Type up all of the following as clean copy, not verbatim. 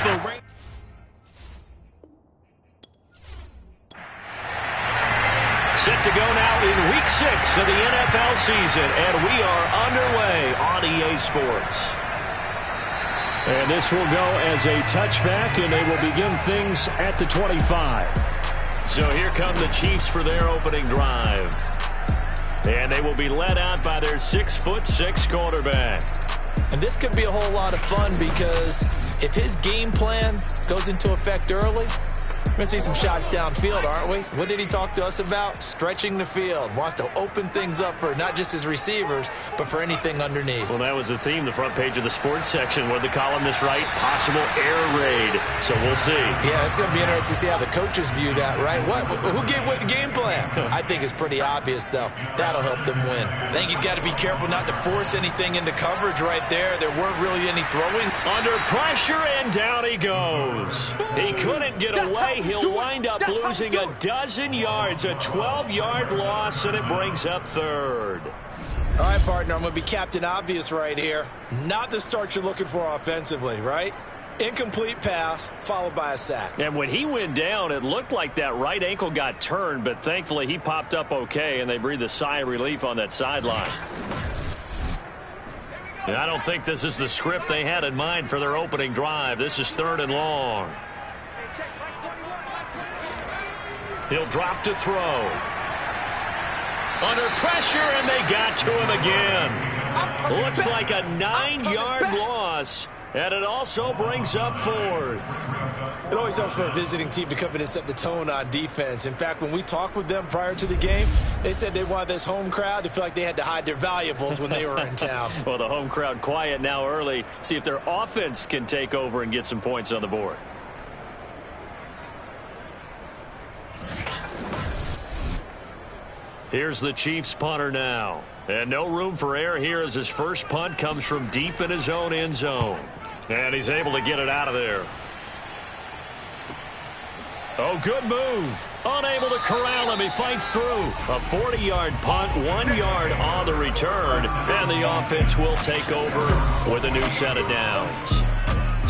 against the Raiders. Set to go now in Week 6 of the NFL season, and we are underway on EA Sports. And this will go as a touchback, and they will begin things at the 25. So here come the Chiefs for their opening drive. And they will be led out by their 6'6" quarterback. And this could be a whole lot of fun because if his game plan goes into effect early, we're going to see some shots downfield, aren't we? What did he talk to us about? Stretching the field. Wants to open things up for not just his receivers, but for anything underneath. Well, that was the theme, the front page of the sports section. What did the columnist write? Possible air raid. So we'll see. Yeah, it's going to be interesting to see how the coaches view that, right? Who gave away the game plan? I think it's pretty obvious, though. That'll help them win. I think he's got to be careful not to force anything into coverage right there. There weren't really any throwing. Under pressure, and down he goes. He couldn't get away. He'll wind up losing a dozen yards, a 12-yard loss, and it brings up third. All right, partner, I'm going to be Captain Obvious right here. Not the start you're looking for offensively, right? Incomplete pass, followed by a sack. And when he went down, it looked like that right ankle got turned, but thankfully he popped up okay, and they breathed a sigh of relief on that sideline. And I don't think this is the script they had in mind for their opening drive. This is 3rd and long. He'll drop to throw. Under pressure, and they got to him again. Looks like a 9-yard loss, and it also brings up 4th. It always helps for a visiting team to come in and set the tone on defense. In fact, when we talked with them prior to the game, they said they wanted this home crowd to feel like they had to hide their valuables when they were in town. Well, the home crowd quiet now early. See if their offense can take over and get some points on the board. Here's the Chiefs punter now. And no room for error here as his first punt comes from deep in his own end zone. And he's able to get it out of there. Oh, good move. Unable to corral him. He fights through. A 40-yard punt, 1 yard on the return. And the offense will take over with a new set of downs.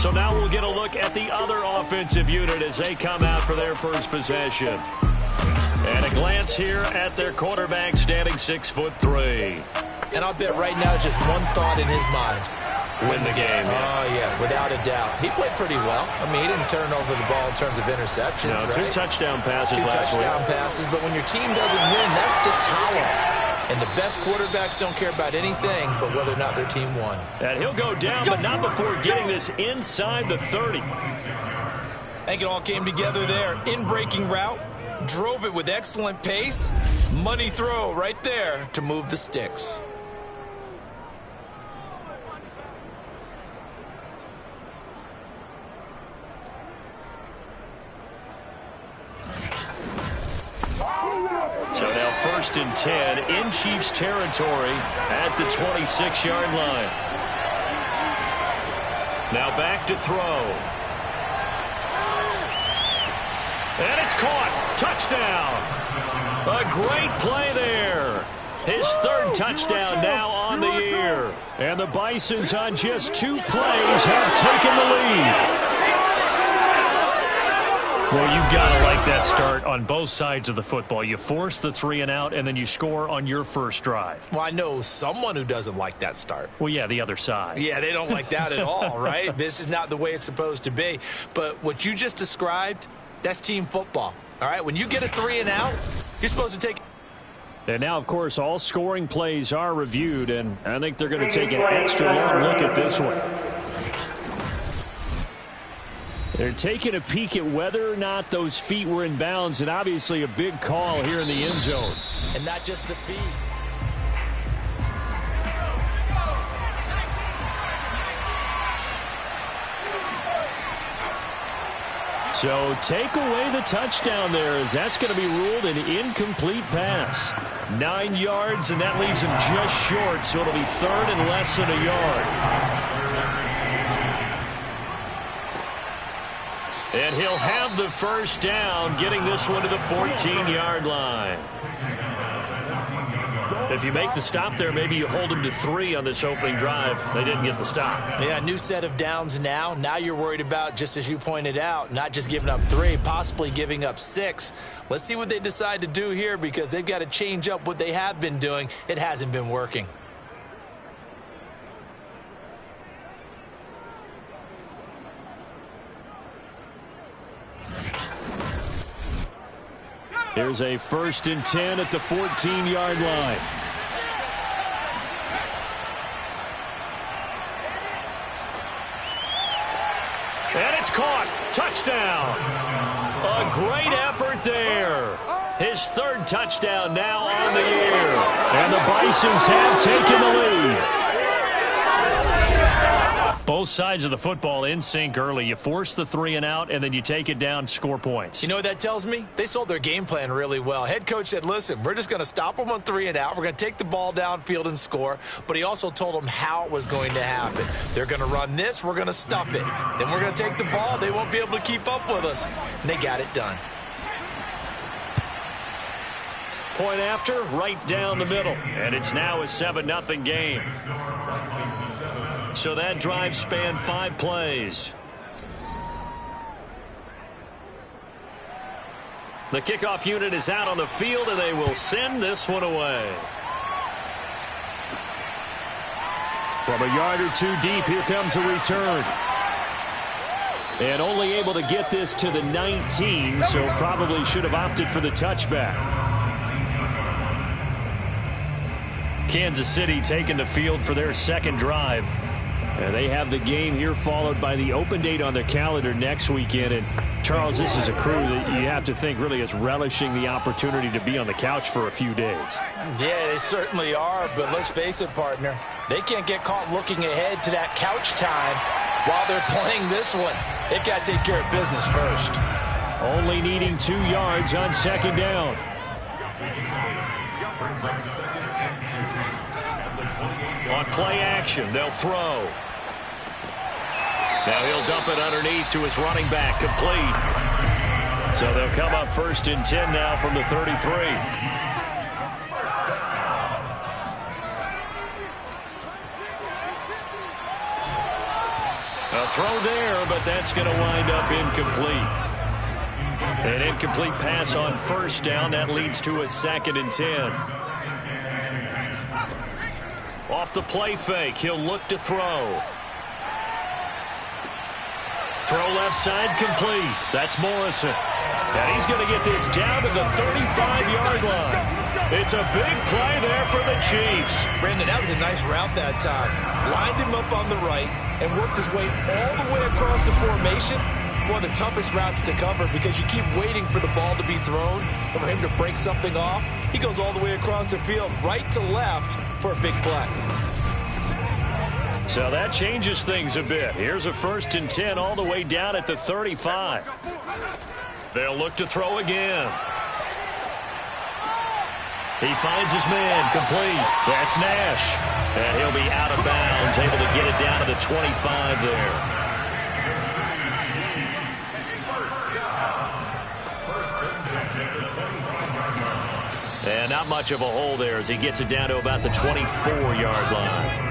So now we'll get a look at the other offensive unit as they come out for their first possession. And a glance here at their quarterback standing 6'3". And I'll bet right now it's just one thought in his mind. Win the game. Oh, yeah, without a doubt. He played pretty well. I mean, he didn't turn over the ball in terms of interceptions, no, right? 2 touchdown passes last week. 2 touchdown passes, but when your team doesn't win, that's just hollow. And the best quarterbacks don't care about anything but whether or not their team won. And he'll go down, but not before getting this inside the 30. I think it all came together there. In-breaking route. Drove it with excellent pace. Money throw right there to move the sticks. So now 1st and 10 in Chiefs territory at the 26-yard line. Now back to throw. And it's caught. Touchdown. A great play there. His 3rd touchdown now on the year. And the Bisons on just 2 plays have taken the lead. Well, you've got to like that start on both sides of the football. You force the 3 and out, and then you score on your first drive. Well, I know someone who doesn't like that start. Well, yeah, the other side. Yeah, they don't like that at all, right? This is not the way it's supposed to be. But what you just described, that's team football. All right, when you get a 3 and out, you're supposed to take. And now, of course, all scoring plays are reviewed, and I think they're going to take an extra long look at this one. They're taking a peek at whether or not those feet were in bounds, and obviously a big call here in the end zone. And not just the feet. So take away the touchdown there, as that's going to be ruled an incomplete pass. 9 yards, and that leaves him just short, so it'll be 3rd and less than a yard. And he'll have the first down, getting this one to the 14-yard line. If you make the stop there, maybe you hold them to 3 on this opening drive. They didn't get the stop. Yeah, new set of downs now. Now you're worried about, just as you pointed out, not just giving up 3, possibly giving up 6. Let's see what they decide to do here, because they've got to change up what they have been doing. It hasn't been working. Here's a 1st and 10 at the 14-yard line. And it's caught. Touchdown. A great effort there. His 3rd touchdown now on the year. And the Bisons have taken the lead. Both sides of the football in sync early. You force the 3 and out, and then you take it down, score points. You know what that tells me? They sold their game plan really well. Head coach said, listen, we're just going to stop them on 3 and out. We're going to take the ball downfield and score. But he also told them how it was going to happen. They're going to run this. We're going to stuff it. Then we're going to take the ball. They won't be able to keep up with us. And they got it done. Point after, right down the middle. And it's now a 7-0 game. So that drive spanned 5 plays. The kickoff unit is out on the field, and they will send this one away. From a yard or 2 deep, here comes a return. And only able to get this to the 19, so probably should have opted for the touchback. Kansas City taking the field for their 2nd drive. And they have the game here followed by the open date on their calendar next weekend. And, Charles, this is a crew that you have to think really is relishing the opportunity to be on the couch for a few days. Yeah, they certainly are. But let's face it, partner, they can't get caught looking ahead to that couch time while they're playing this one. They've got to take care of business first. Only needing 2 yards on 2nd down. On play action, they'll throw. Now he'll dump it underneath to his running back, complete. So they'll come up 1st and 10 now from the 33. A throw there, but that's going to wind up incomplete. An incomplete pass on 1st down. That leads to a 2nd and 10. Off the play fake, he'll look to throw. Throw left side, complete. That's Morrison. And he's going to get this down to the 35-yard line. It's a big play there for the Chiefs. Brandon, that was a nice route that time. Lined him up on the right and worked his way all the way across the formation. One of the toughest routes to cover because you keep waiting for the ball to be thrown and for him to break something off. He goes all the way across the field, right to left, for a big play. So that changes things a bit. Here's a 1st and 10 all the way down at the 35. They'll look to throw again. He finds his man, complete. That's Nash. And he'll be out of bounds, able to get it down to the 25 there. And not much of a hole there as he gets it down to about the 24-yard line.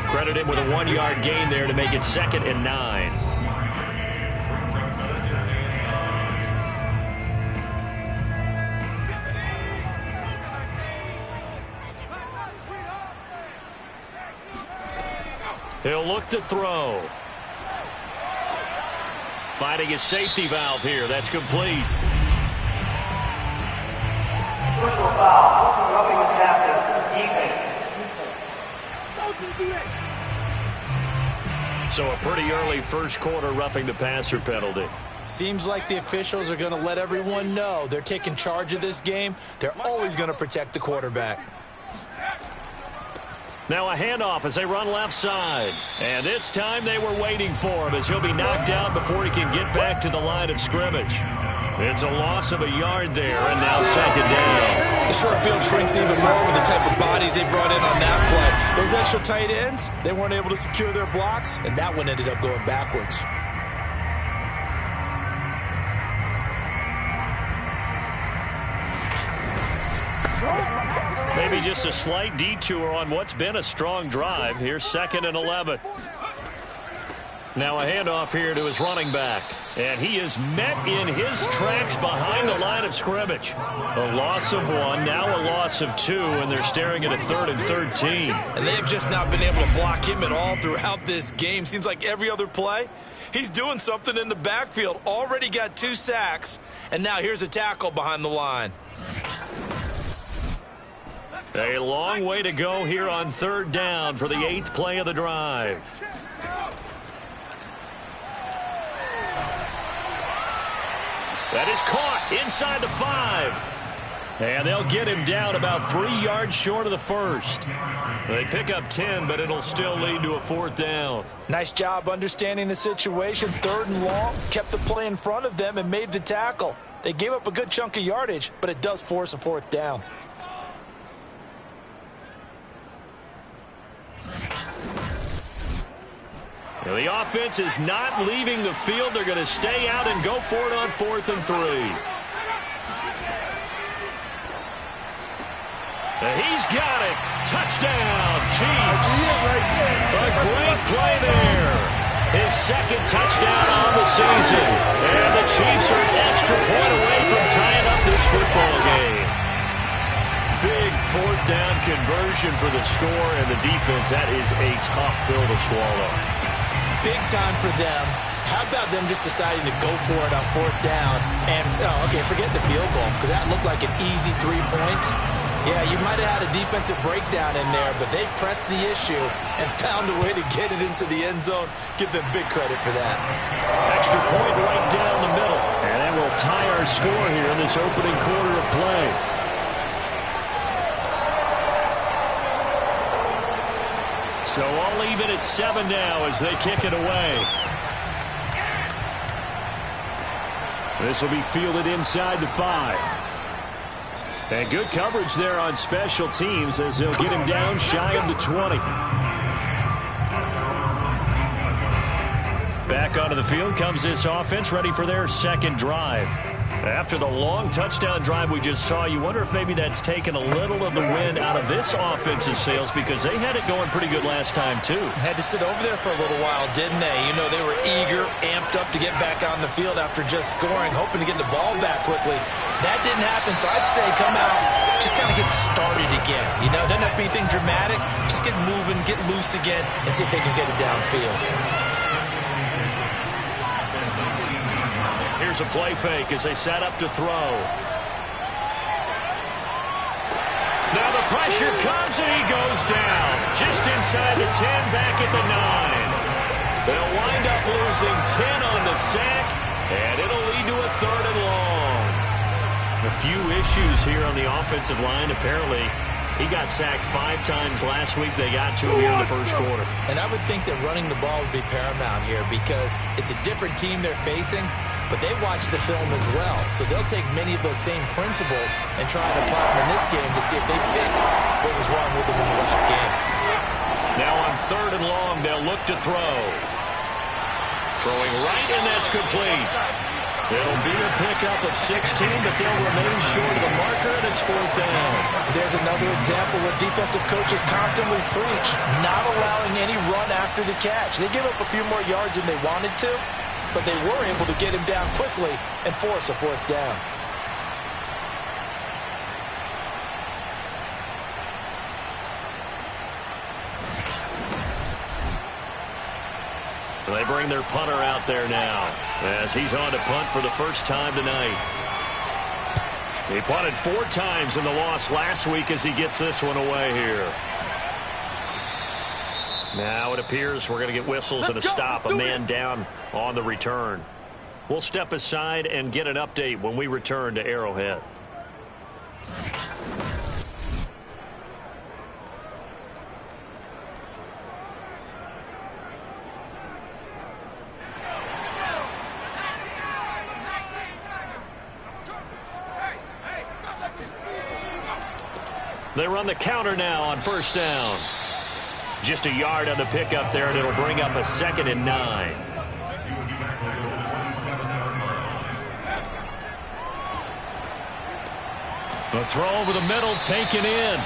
Credit him with a 1-yard gain there to make it 2nd and 9. He'll look to throw. Finding his safety valve here. That's complete. So a pretty early 1st quarter roughing the passer penalty. Seems like the officials are going to let everyone know they're taking charge of this game. They're always going to protect the quarterback. Now a handoff as they run left side. And this time they were waiting for him as he'll be knocked down before he can get back to the line of scrimmage. It's a loss of a yard there, and now 2nd down. The short field shrinks even more with the type of bodies they brought in on that play. Those extra tight ends, they weren't able to secure their blocks, and that one ended up going backwards. Maybe just a slight detour on what's been a strong drive. Here's 2nd and 11. Now a handoff here to his running back. And he is met in his tracks behind the line of scrimmage. A loss of 1, now a loss of 2, and they're staring at a 3rd and 13. And they've just not been able to block him at all throughout this game. Seems like every other play, he's doing something in the backfield. Already got 2 sacks, and now here's a tackle behind the line. A long way to go here on 3rd down for the 8th play of the drive. That is caught inside the 5. And they'll get him down about 3 yards short of the 1st. They pick up 10, but it'll still lead to a 4th down. Nice job understanding the situation. 3rd and long, kept the play in front of them and made the tackle. They gave up a good chunk of yardage, but it does force a 4th down. Now the offense is not leaving the field. They're going to stay out and go for it on 4th and 3. He's got it. Touchdown, Chiefs. A great play there. His 2nd touchdown on the season. And the Chiefs are an extra point away from tying up this football game. Big 4th down conversion for the score, and the defense, that is a tough pill to swallow. Big time for them. How about them just deciding to go for it on 4th down? And, okay, forget the field goal, because that looked like an easy 3 points. Yeah, you might have had a defensive breakdown in there, but they pressed the issue and found a way to get it into the end zone. Give them big credit for that. Extra point right down the middle. And that will tie our score here in this opening quarter of play. So all even at 7 now as they kick it away. This will be fielded inside the 5. And good coverage there on special teams as they'll get him down shy of the 20. Back onto the field comes this offense, ready for their 2nd drive. After the long touchdown drive we just saw, you wonder if maybe that's taken a little of the wind out of this offense's sails, because they had it going pretty good last time, too. Had to sit over there for a little while, didn't they? You know, they were eager, amped up to get back on the field after just scoring, hoping to get the ball back quickly. That didn't happen, so I'd say come out, just kind of get started again. You know, doesn't have to be anything dramatic. Just get moving, get loose again, and see if they can get it downfield. Here's a play fake as they set up to throw. Now the pressure comes and he goes down. Just inside the 10, back at the 9. They'll wind up losing 10 on the sack, and it'll lead to a 3rd and long. A few issues here on the offensive line. Apparently, he got sacked 5 times last week. They got to him here in the 1st quarter. And I would think that running the ball would be paramount here, because it's a different team they're facing, but they watch the film as well. So they'll take many of those same principles and try to apply them in this game to see if they fixed what was wrong with them in the last game. Now on 3rd and long, they'll look to throw. Throwing right, and that's complete. It'll be a pickup of 16, but they'll remain short of the marker, and it's 4th down. There's another example where defensive coaches constantly preach, not allowing any run after the catch. They give up a few more yards than they wanted to, but they were able to get him down quickly and force a 4th down. They bring their punter out there now as he's on to punt for the first time tonight. He punted 4 times in the loss last week as he gets this one away here. Now it appears we're going to get whistles and a stop, a man down on the return. We'll step aside and get an update when we return to Arrowhead. They run the counter now on 1st down. Just a yard on the pickup there, and it'll bring up a 2nd and 9. The throw over the middle taken in.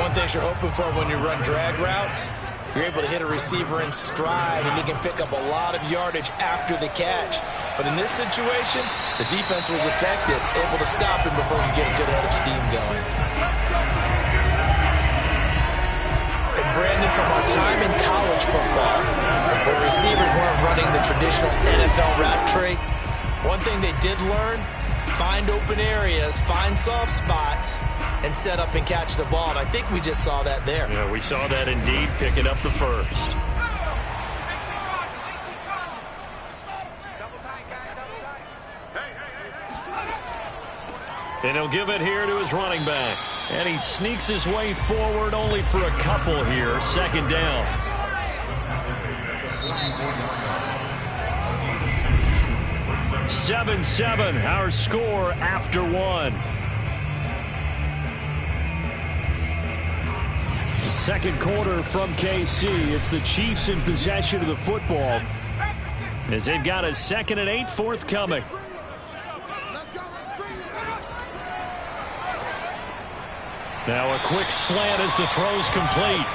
one of the things you're hoping for when you run drag routes. You're able to hit a receiver in stride, and he can pick up a lot of yardage after the catch. But in this situation, the defense was effective, able to stop him before he could get a good head of steam going. And Brandon, from our time in college football, where receivers weren't running the traditional NFL route tree, one thing they did learn, find open areas, find soft spots, and set up and catch the ball. And I think we just saw that there. Yeah, we saw that indeed, picking up the first. And he'll give it here to his running back. And he sneaks his way forward only for a couple here. Second down. (7-7), our score after one. Second quarter from KC. It's the Chiefs in possession of the football as they've got a 2nd and 8 forthcoming. Now a quick slant as the throw's complete.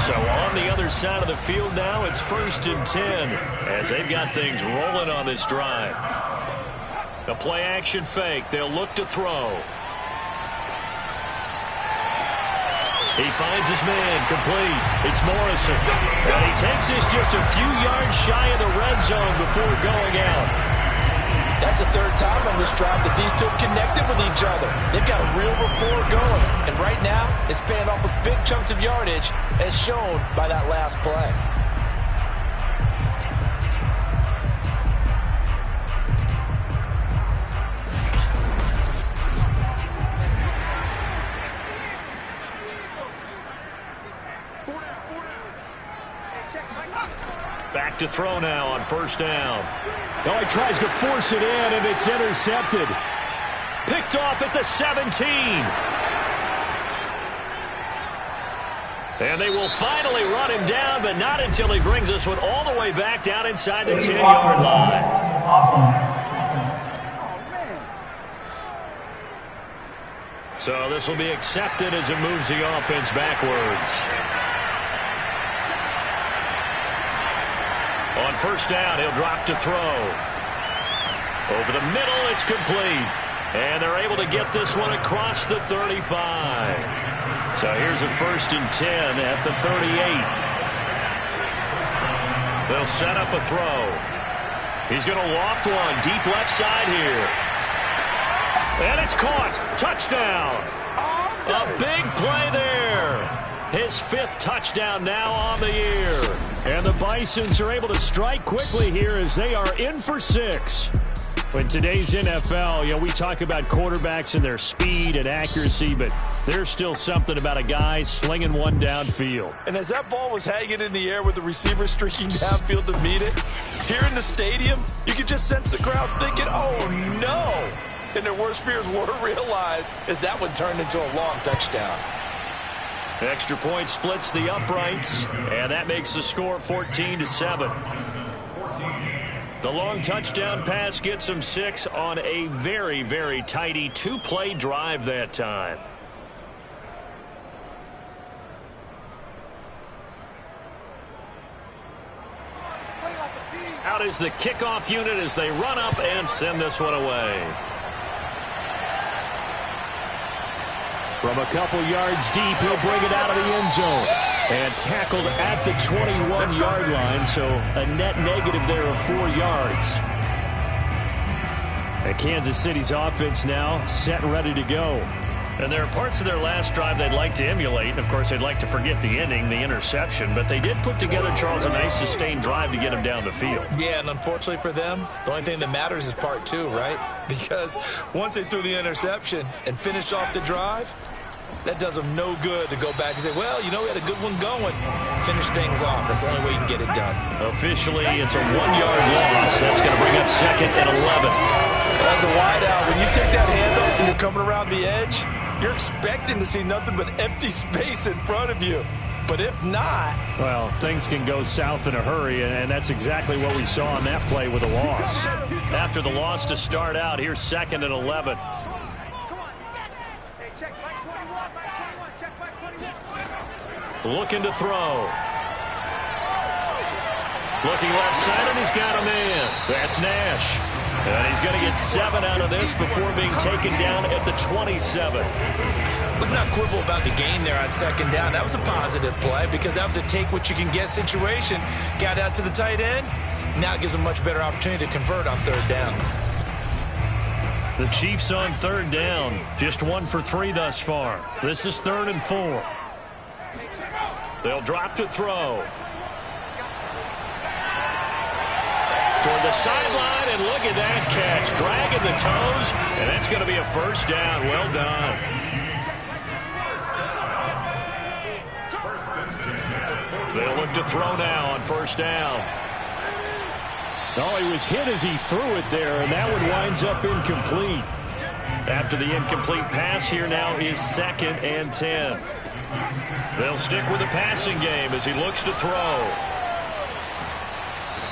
So on the other side of the field now, it's 1st and 10 as they've got things rolling on this drive. A play action fake. They'll look to throw. He finds his man, complete. It's Morrison. And he takes this just a few yards shy of the red zone before going out. That's the 3rd time on this drive that these two have connected with each other. They've got a real rapport going. And right now, it's paying off with big chunks of yardage, as shown by that last play. Back to throw now on 1st down. Oh, he tries to force it in, and it's intercepted. Picked off at the 17. And they will finally run him down, but not until he brings us one all the way back down inside the 10-yard line. So this will be accepted as it moves the offense backwards. On 1st down, he'll drop to throw. Over the middle, it's complete. And they're able to get this one across the 35. So here's a 1st and 10 at the 38. They'll set up a throw. He's going to loft one deep left side here. And it's caught. Touchdown. A big play there. His 5th touchdown now on the year. And the Bisons are able to strike quickly here as they are in for 6. In today's NFL, we talk about quarterbacks and their speed and accuracy, but there's still something about a guy slinging one downfield. And as that ball was hanging in the air with the receiver streaking downfield to meet it, here in the stadium, you could just sense the crowd thinking, oh, no. And their worst fears were realized as that one turned into a long touchdown. Extra point splits the uprights, and that makes the score 14-7. The long touchdown pass gets them 6 on a very, very tidy 2-play drive that time. Out is the kickoff unit as they run up and send this one away. From a couple yards deep, he'll bring it out of the end zone. And tackled at the 21-yard line, so a net negative there of 4 yards. And Kansas City's offense now set and ready to go. And there are parts of their last drive they'd like to emulate. And, of course, they'd like to forget the ending, the interception. But they did put together, Charles, a nice sustained drive to get them down the field. Yeah, and unfortunately for them, the only thing that matters is part 2, right? Because once they threw the interception and finished off the drive, that does them no good to go back and say, well, we had a good one going. Finish things off. That's the only way you can get it done. Officially, it's a 1-yard loss. That's going to bring up 2nd and 11. As a wideout, when you take that handoff and you're coming around the edge, you're expecting to see nothing but empty space in front of you. But if not... well, things can go south in a hurry, and that's exactly what we saw on that play with a loss. After the loss to start out, here's 2nd and 11. Check, Mike 21, Mike 21, check. looking to throw. Looking left side, and he's got a man. That's Nash. And he's going to get 7 out of this before being taken down at the 27. Let's not quibble about the gain there on second down. That was a positive play because that was a take-what-you-can-get situation. Got out to the tight end. Now it gives a much better opportunity to convert on third down. The Chiefs on third down. Just 1 for 3 thus far. This is 3rd and 4. They'll drop to throw. Toward the sideline, and look at that catch. Dragging the toes, and that's going to be a first down. Well done. They'll look to throw now on first down. Oh, he was hit as he threw it there, and that one winds up incomplete. After the incomplete pass, here now is 2nd and 10. They'll stick with the passing game as he looks to throw.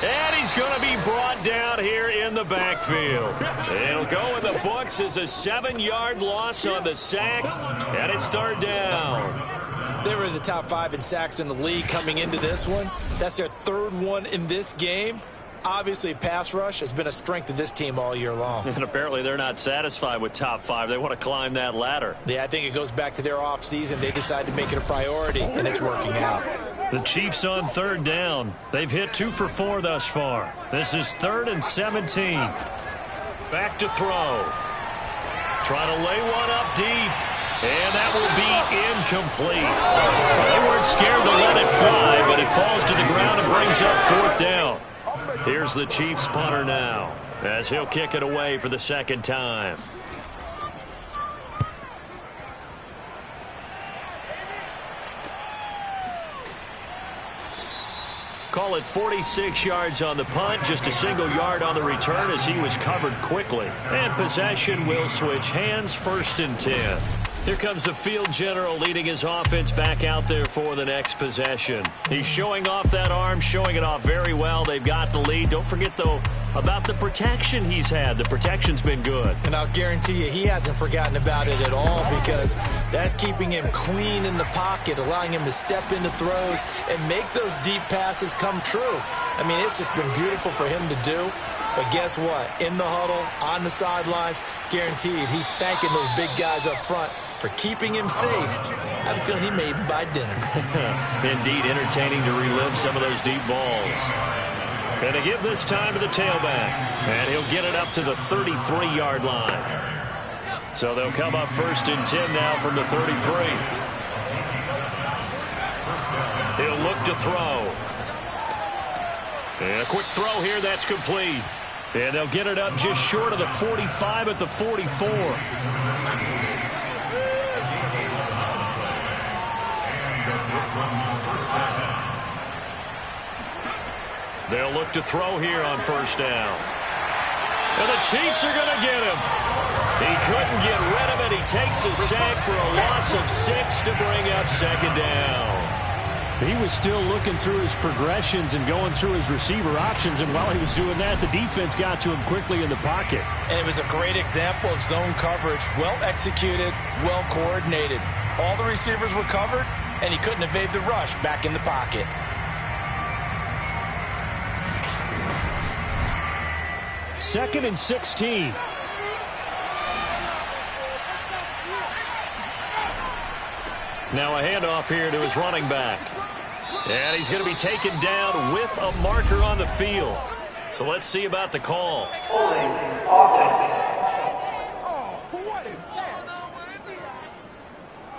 And he's going to be brought down here in the backfield. It'll go in the books as a 7-yard loss on the sack, and it's 3rd down. They were the top 5 in sacks in the league coming into this one. That's their 3rd one in this game. Obviously, pass rush has been a strength of this team all year long. And apparently they're not satisfied with top 5. They want to climb that ladder. Yeah, I think it goes back to their offseason. They decided to make it a priority, and it's working out. The Chiefs on third down. They've hit 2 for 4 thus far. This is 3rd and 17. Back to throw. Trying to lay one up deep. And that will be incomplete. They weren't scared to let it fly, but it falls to the ground and brings up 4th down. Here's the Chiefs punter now as he'll kick it away for the 2nd time. Call it 46 yards on the punt, just a single yard on the return as he was covered quickly. And possession will switch hands, 1st and 10. Here comes the field general leading his offense back out there for the next possession. He's showing off that arm, showing it off very well. They've got the lead. Don't forget, though, about the protection he's had. The protection's been good. And I'll guarantee you he hasn't forgotten about it at all because that's keeping him clean in the pocket, allowing him to step into throws and make those deep passes come true. I mean, it's just been beautiful for him to do. But guess what? In the huddle, on the sidelines, guaranteed he's thanking those big guys up front for keeping him safe. I have a feeling he may even buy dinner. Indeed, entertaining to relive some of those deep balls. And to give this time to the tailback. And he'll get it up to the 33-yard line. So they'll come up 1st and 10 now from the 33. He'll look to throw. And a quick throw here, that's complete. And they'll get it up just short of the 45 at the 44. They'll look to throw here on 1st down. And the Chiefs are going to get him. He couldn't get rid of it. He takes a sack for a loss of 6 to bring up 2nd down. He was still looking through his progressions and going through his receiver options, and while he was doing that, the defense got to him quickly in the pocket. And it was a great example of zone coverage. Well executed, well coordinated. All the receivers were covered, and he couldn't evade the rush back in the pocket. Second and 16. Now a handoff here to his running back. And he's going to be taken down with a marker on the field. So let's see about the call.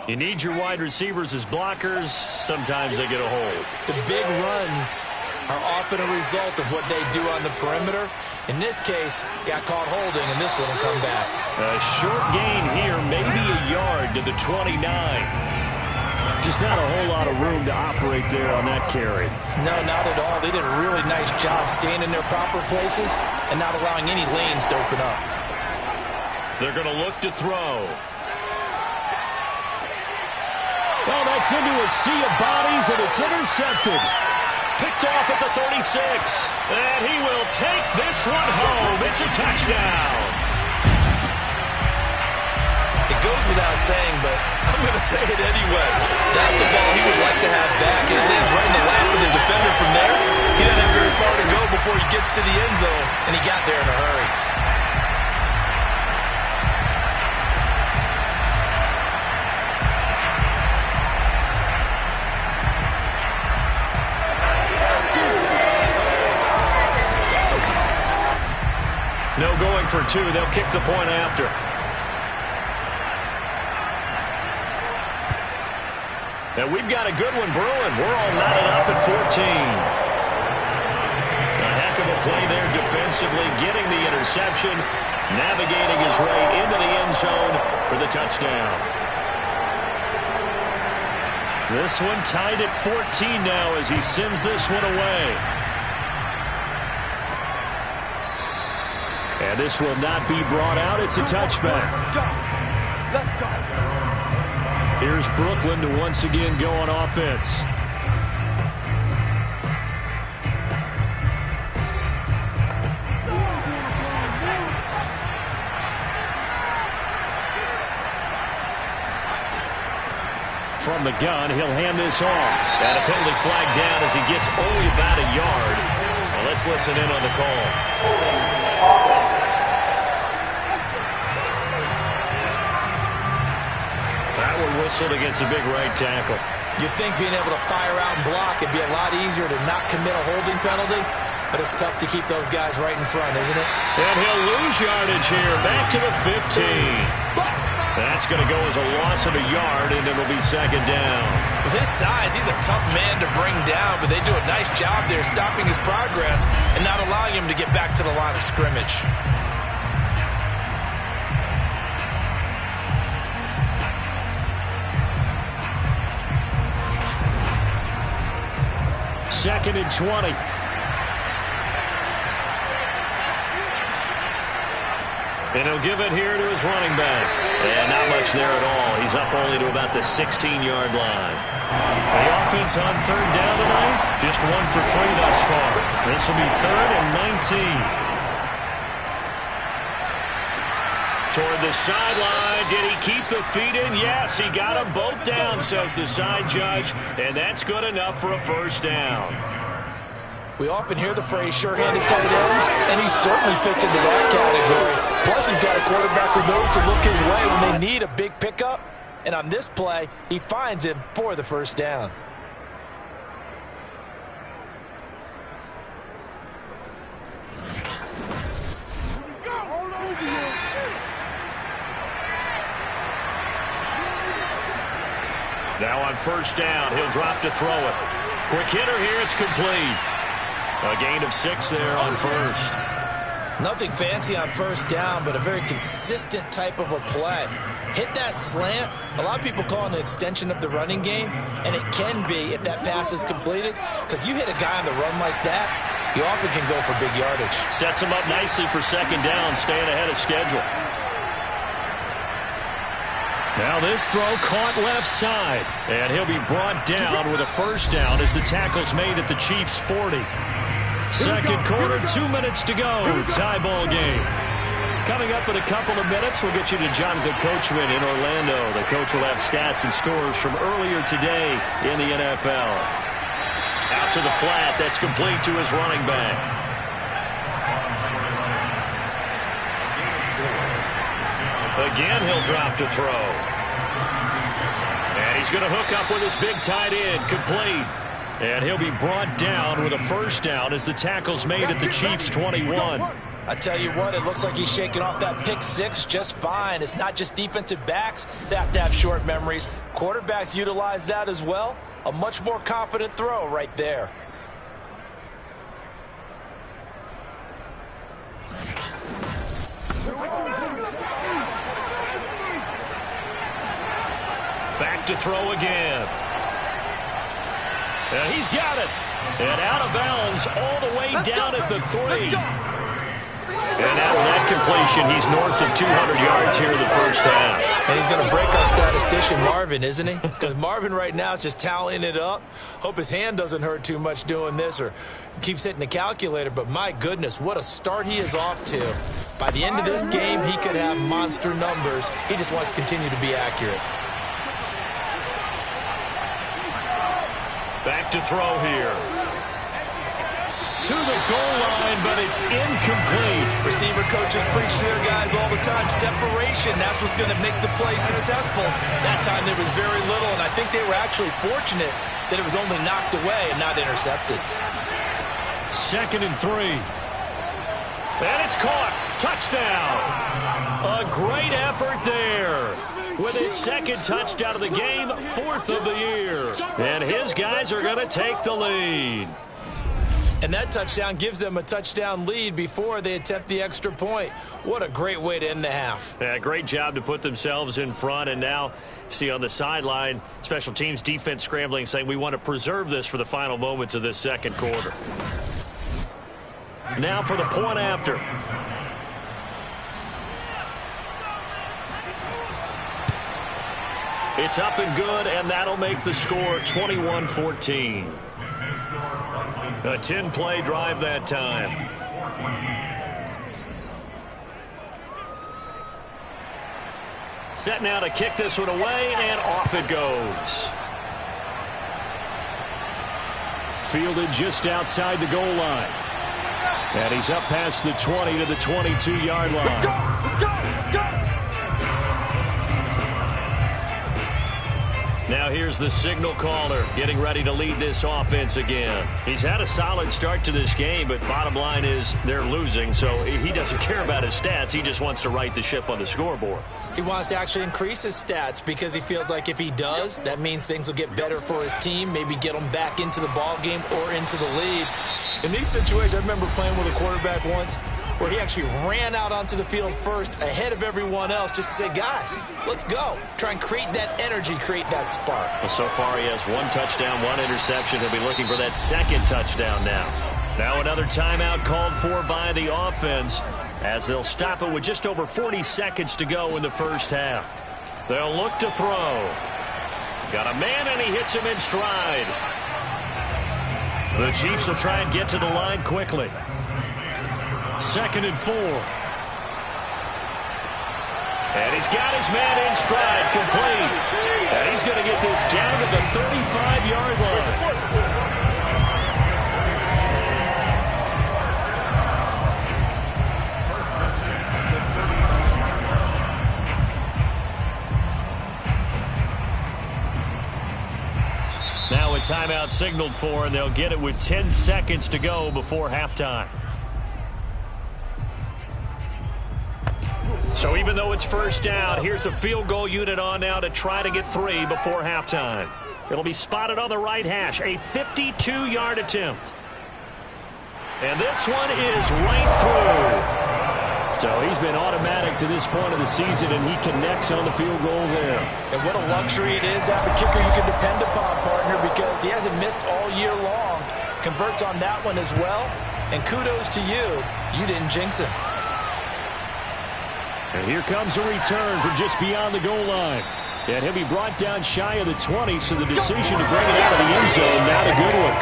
You need your wide receivers as blockers. Sometimes they get a hold. The big runs are often a result of what they do on the perimeter. In this case, got caught holding, and this one will come back. A short gain here, maybe a yard to the 29. Just not a whole lot of room to operate there on that carry. No, not at all. They did a really nice job staying in their proper places and not allowing any lanes to open up. They're going to look to throw. Well, that's into a sea of bodies, and it's intercepted. Picked off at the 36. And he will take this one home. It's a touchdown. The goes without saying, but I'm going to say it anyway. That's a ball he would like to have back, and it lands right in the lap of the defender from there. He doesn't have very far to go before he gets to the end zone, and he got there in a hurry. No going for two. They'll kick the point after. And we've got a good one brewing. We're all knotted up at 14. A heck of a play there defensively, getting the interception, navigating his way into the end zone for the touchdown. This one tied at 14 now as he sends this one away. And this will not be brought out. It's a touchback. Let's go. Let's go. Here's Brooklyn to once again go on offense. From the gun, he'll hand this off. And a penalty flag down as he gets only about a yard. Well, let's listen in on the call. That one whistled against a big right tackle. You'd think being able to fire out and block would be a lot easier to not commit a holding penalty, but it's tough to keep those guys right in front, isn't it? And he'll lose yardage here, back to the 15. That's going to go as a loss of a yard, and it'll be second down. With his size, he's a tough man to bring down, but they do a nice job there stopping his progress and not allowing him to get back to the line of scrimmage. Second and 20. And he'll give it here to his running back. And not much there at all. He's up only to about the 16-yard line. The offense on third down tonight, just 1 for 3 thus far. This will be third and 19. Toward the sideline. Did he keep the feet in? Yes, he got them both down, says the side judge. And that's good enough for a first down. We often hear the phrase sure-handed tight ends, and he certainly fits into that category. Plus, he's got a quarterback who knows to look his way when they need a big pickup. And on this play, he finds him for the first down. Now on first down, he'll drop to throw it. Quick hitter here, it's complete. A gain of 6 there on first. Nothing fancy on first down, but a very consistent type of a play. Hit that slant. A lot of people call it an extension of the running game, and it can be if that pass is completed, because you hit a guy on the run like that, you often can go for big yardage. Sets him up nicely for second down, staying ahead of schedule. Now this throw caught left side, and he'll be brought down with a first down as the tackle's made at the Chiefs' 40. Second quarter, 2 minutes to go. Tie ball game. Coming up in a couple of minutes, we'll get you to Jonathan Coachman in Orlando. The coach will have stats and scores from earlier today in the NFL. Out to the flat. That's complete to his running back. Again, he'll drop to throw. And he's going to hook up with his big tight end. Complete. And he'll be brought down with a first down as the tackle's made at the Chiefs' 21. I tell you what, it looks like he's shaking off that pick six just fine. It's not just defensive backs that have to have short memories. Quarterbacks utilize that as well. A much more confident throw right there. Back to throw again. And he's got it. And out of bounds all the way down at the 3. And after that completion, he's north of 200 yards here in the first half. And he's going to break our statistician Marvin, isn't he? Because Marvin right now is just tallying it up. Hope his hand doesn't hurt too much doing this or keeps hitting the calculator. But my goodness, what a start he is off to. By the end of this game, he could have monster numbers. He just wants to continue to be accurate. Back to throw here. To the goal line, but it's incomplete. Receiver coaches preach to their guys all the time. Separation, that's what's going to make the play successful. That time there was very little, and I think they were actually fortunate that it was only knocked away and not intercepted. 2nd and 3. And it's caught. Touchdown. A great effort there. With his 2nd touchdown of the game, 4th of the year. And his guys are going to take the lead. And that touchdown gives them a touchdown lead before they attempt the extra point. What a great way to end the half. Yeah, great job to put themselves in front. And now, see on the sideline, special teams defense scrambling, saying we want to preserve this for the final moments of this 2nd quarter. Now for the point after. It's up and good, and that'll make the score 21-14. A 10-play drive that time. Set now to kick this one away, and off it goes. Fielded just outside the goal line. And he's up past the 20 to the 22-yard line. Let's go! Let's go! Let's go! Now here's the signal caller getting ready to lead this offense again. He's had a solid start to this game, but bottom line is they're losing, so he doesn't care about his stats. He just wants to right the ship on the scoreboard. He wants to actually increase his stats because he feels like if he does, that means things will get better for his team, maybe get them back into the ball game or into the lead. In these situations, I remember playing with a quarterback once where he actually ran out onto the field first ahead of everyone else just to say, guys, let's go. Try and create that energy, create that spark. Well, so far he has 1 touchdown, 1 interception. He'll be looking for that 2nd touchdown now. Now another timeout called for by the offense as they'll stop it with just over 40 seconds to go in the first half. They'll look to throw. Got a man, and he hits him in stride. The Chiefs will try and get to the line quickly. 2nd and 4. And he's got his man in stride, complete. And he's going to get this down to the 35-yard line. Now a timeout signaled for, and they'll get it with 10 seconds to go before halftime. So even though it's first down, here's the field goal unit on now to try to get 3 before halftime. It'll be spotted on the right hash, a 52-yard attempt. And this one is right through. So he's been automatic to this point of the season, and he connects on the field goal there. And what a luxury it is to have a kicker you can depend upon, partner, because he hasn't missed all year long. Converts on that one as well. And kudos to you. You didn't jinx him. And here comes a return from just beyond the goal line. And he'll be brought down shy of the 20, so the decision to bring it out of the end zone, not a good one.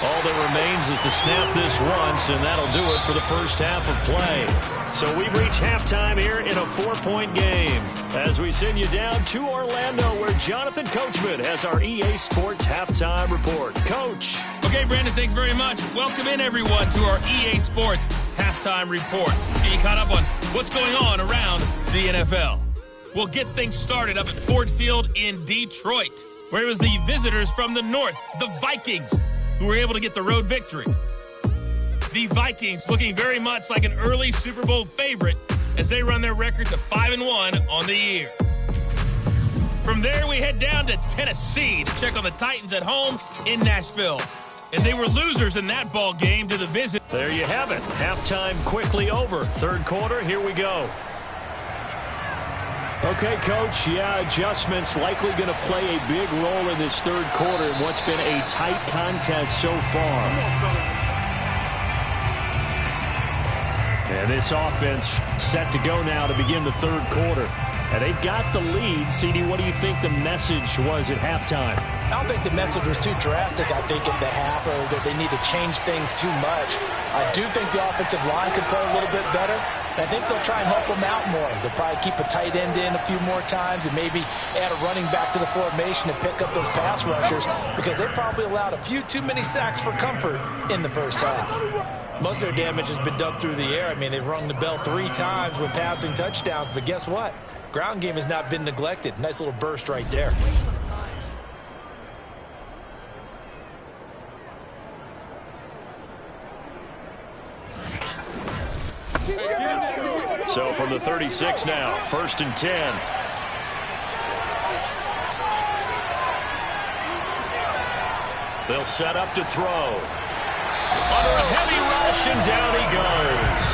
All that remains is to snap this once, and that'll do it for the first half of play. So we've reached halftime here in a 4-point game as we send you down to Orlando, where Jonathan Coachman has our EA Sports Halftime Report. Coach. Okay, Brandon, thanks very much. Welcome in, everyone, to our EA Sports Halftime Report. Get you caught up on what's going on around the NFL. We'll get things started up at Ford Field in Detroit, where it was the visitors from the north, the Vikings, who were able to get the road victory. The Vikings looking very much like an early Super Bowl favorite as they run their record to 5-1 on the year. From there, we head down to Tennessee to check on the Titans at home in Nashville. And they were losers in that ball game to the visit. There you have it. Halftime quickly over. Third quarter, here we go. Okay, Coach, yeah, adjustments likely going to play a big role in this third quarter in what's been a tight contest so far. And this offense set to go now to begin the third quarter. And they've got the lead. CD, what do you think the message was at halftime? I don't think the message was too drastic, I think, at the half, or that they need to change things too much. I do think the offensive line could play a little bit better. I think they'll try and help them out more. They'll probably keep a tight end in a few more times and maybe add a running back to the formation to pick up those pass rushers, because they probably allowed a few too many sacks for comfort in the first half. Most of their damage has been done through the air. I mean, they've rung the bell 3 times with passing touchdowns, but guess what? Ground game has not been neglected. Nice little burst right there. So from the 36 now, 1st and 10. They'll set up to throw. Under a heavy rush, and down he goes.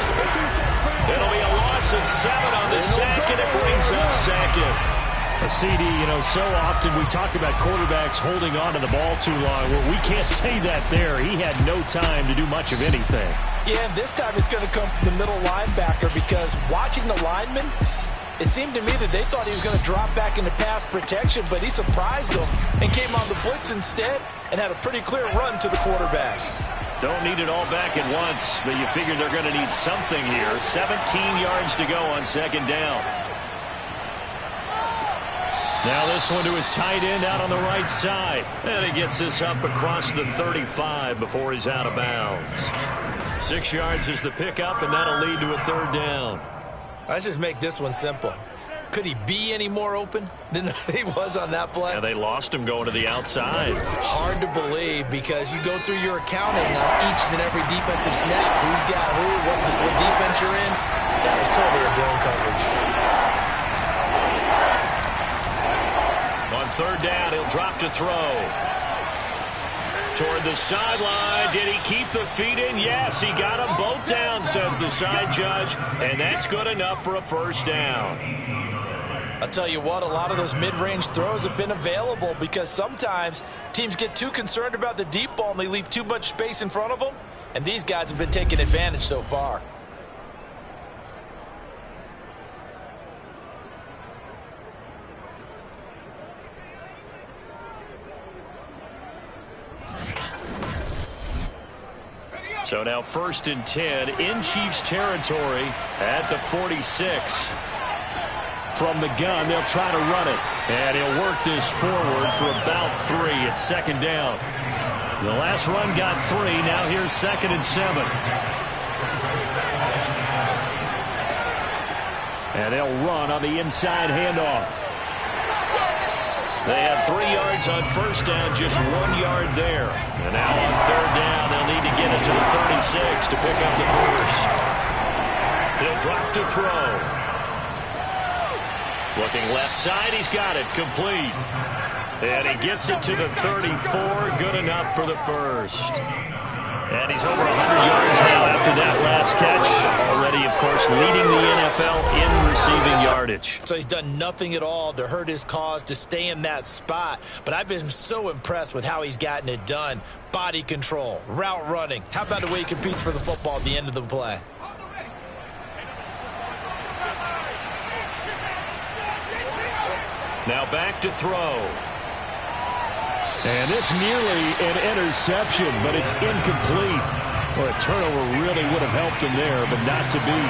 It'll be a loss of 7 on the sack, and it brings up 2nd. CD, you know, so often we talk about quarterbacks holding on to the ball too long. Well, we can't say that there. He had no time to do much of anything. Yeah, and this time it's going to come from the middle linebacker, because watching the lineman, it seemed to me that they thought he was going to drop back into pass protection, but he surprised them and came on the blitz instead and had a pretty clear run to the quarterback. Don't need it all back at once, but you figure they're going to need something here. 17 yards to go on 2nd down. Now this one to his tight end out on the right side. And he gets this up across the 35 before he's out of bounds. 6 yards is the pickup, and that'll lead to a 3rd down. Let's just make this one simple. Could he be any more open than he was on that play? Yeah, they lost him going to the outside. Hard to believe, because you go through your accounting on each and every defensive snap. Who's got who, what defense you're in. That was totally a blown coverage. On 3rd down, he'll drop to throw. Toward the sideline. Did he keep the feet in? Yes, he got them both down, says the side judge. And that's good enough for a 1st down. I'll tell you what, a lot of those mid-range throws have been available, because sometimes teams get too concerned about the deep ball and they leave too much space in front of them. And these guys have been taking advantage so far. So now 1st and 10 in Chiefs territory at the 46. From the gun, they'll try to run it. And he'll work this forward for about 3 at 2nd down. The last run got 3. Now here's 2nd and 7. And they'll run on the inside handoff. They had 3 yards on 1st down, just 1 yard there. And now on 3rd down, they'll need to get it to the 36 to pick up the 1st. He'll drop to throw. Looking left side, he's got it, complete. And he gets it to the 34, good enough for the 1st. And he's over 100 yards now after that last catch. Already, of course, leading the NFL in receiving yardage. So he's done nothing at all to hurt his cause, to stay in that spot. But I've been so impressed with how he's gotten it done. Body control, route running. How about the way he competes for the football at the end of the play? Now back to throw. And this nearly an interception, but it's incomplete. Well, a turnover really would have helped him there, but not to be.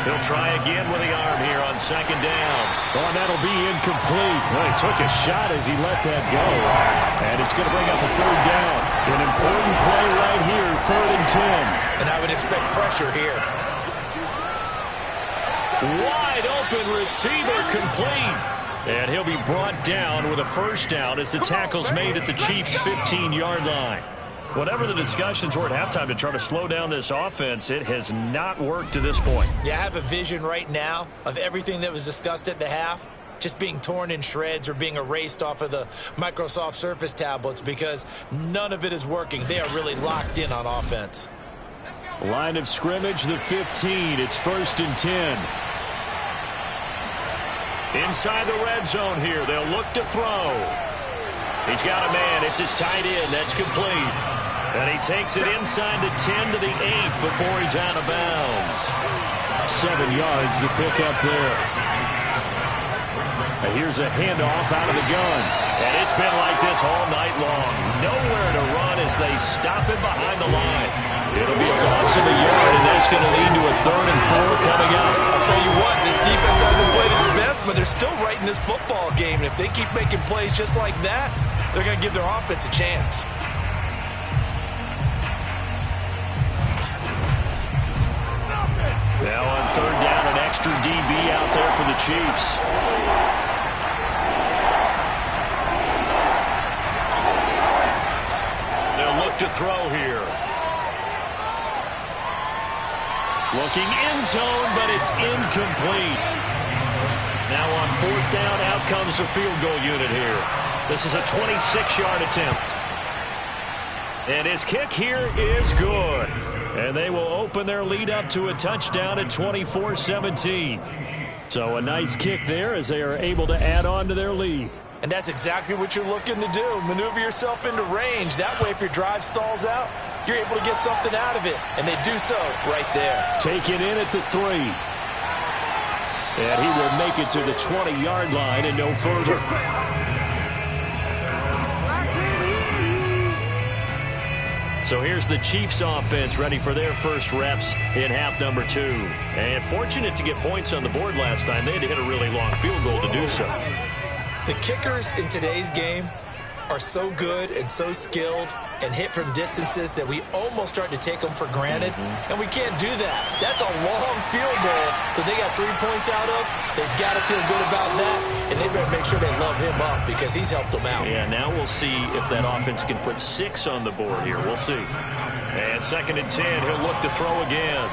He'll try again with the arm here on 2nd down. Oh, and that'll be incomplete. Well, he took a shot as he let that go. And it's going to bring up a 3rd down. An important play right here, 3rd and 10. And I would expect pressure here. Wide open receiver, complete. And he'll be brought down with a 1st down as the tackle's made at the Chiefs' 15-yard line. Whatever the discussions were at halftime to try to slow down this offense, it has not worked to this point. Yeah, I have a vision right now of everything that was discussed at the half just being torn in shreds or being erased off of the Microsoft Surface tablets, because none of it is working. They are really locked in on offense. Line of scrimmage, the 15. It's 1st and 10. Inside the red zone here. They'll look to throw. He's got a man. It's his tight end. That's complete. And he takes it inside the 10 to the 8 before he's out of bounds. 7 yards to pick up there. And here's a handoff out of the gun. And it's been like this all night long. Nowhere to run as they stop him behind the line. It'll be a loss of a yard, and that's going to lead to a 3rd and 4 coming up. I'll tell you what, this defense hasn't played its best, but they're still right in this football game. And if they keep making plays just like that, they're going to give their offense a chance. Now on 3rd down, an extra DB out there for the Chiefs. They'll look to throw here. Looking end zone, but it's incomplete. Now on 4th down, out comes the field goal unit here. This is a 26-yard attempt. And his kick here is good. And they will open their lead up to a touchdown at 24-17. So a nice kick there as they are able to add on to their lead. And that's exactly what you're looking to do. Maneuver yourself into range. That way, if your drive stalls out, you're able to get something out of it. And they do so right there. Take it in at the 3. And he will make it to the 20-yard line and no further. So here's the Chiefs offense ready for their first reps in half number 2. And fortunate to get points on the board last time. They had to hit a really long field goal to do so. The kickers in today's game are so good and so skilled and hit from distances that we almost start to take them for granted. And we can't do that. That's a long field goal that they got 3 points out of. They've got to feel good about that, and they better make sure they love him up because he's helped them out. Yeah, now we'll see if that offense can put 6 on the board here. We'll see. And 2nd and 10, he'll look to throw again.